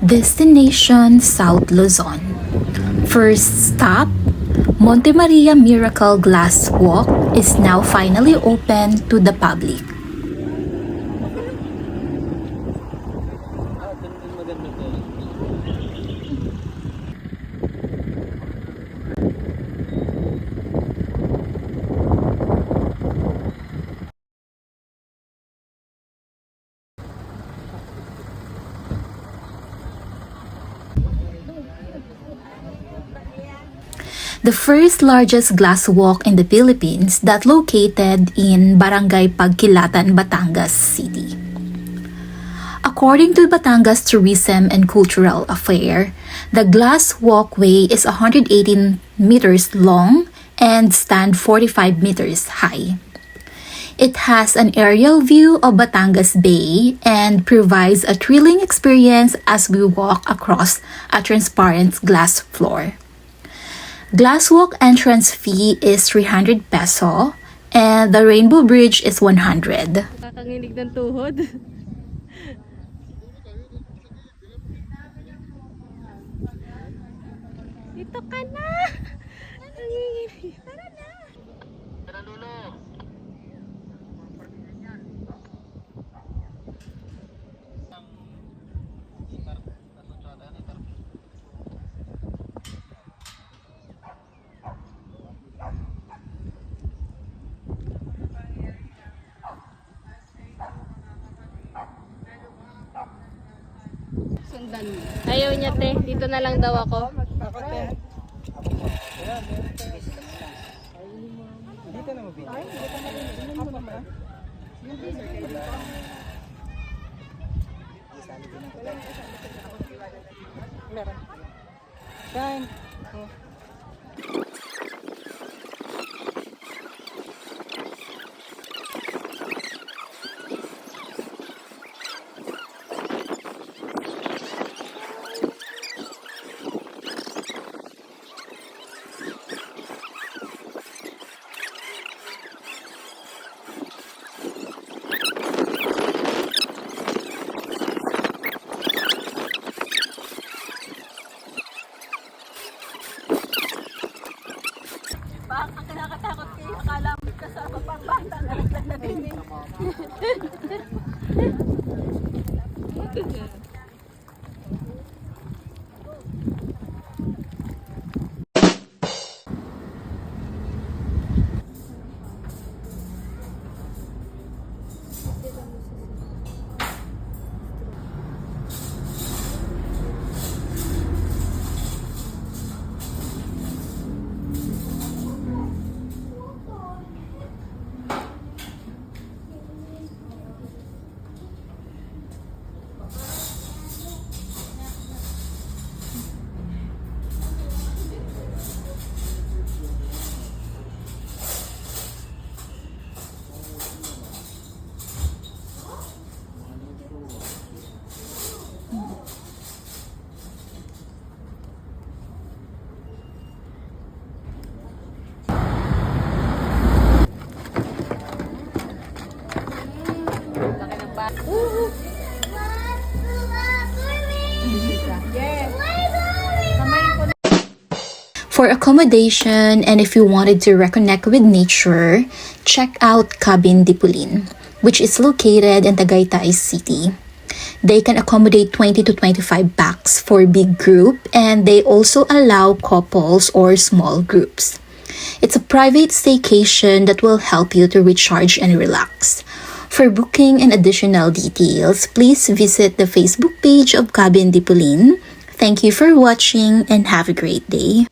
Destination South Luzon. First stop, Monte Maria Miracle Glass Walk is now finally open to the public. The first largest glass walk in the Philippines that located in Barangay Pagkilatan, Batangas City. According to Batangas Tourism and Cultural Affair, the glass walkway is 118 meters long and stand 45 meters high. It has an aerial view of Batangas Bay and provides a thrilling experience as we walk across a transparent glass floor. Glasswalk entrance fee is 300 peso and the Rainbow Bridge is 100. Kakanginig ng tuhod. Dito ka na! Nanginginig. Tara na! Tara, Lulo! Ayaw niya, te. Dito na lang daw ako. Ako, te. Dito na mabili. Meron. Kain. Ang kinakatakot kayo, akala mo kasama pang bata na natin. For accommodation and if you wanted to reconnect with nature, check out Cabin Dipulin, which is located in Tagaytay City. They can accommodate 20 to 25 packs for big group and they also allow couples or small groups. It's a private staycation that will help you to recharge and relax. For booking and additional details, please visit the Facebook page of Cabin Dipulin. Thank you for watching and have a great day.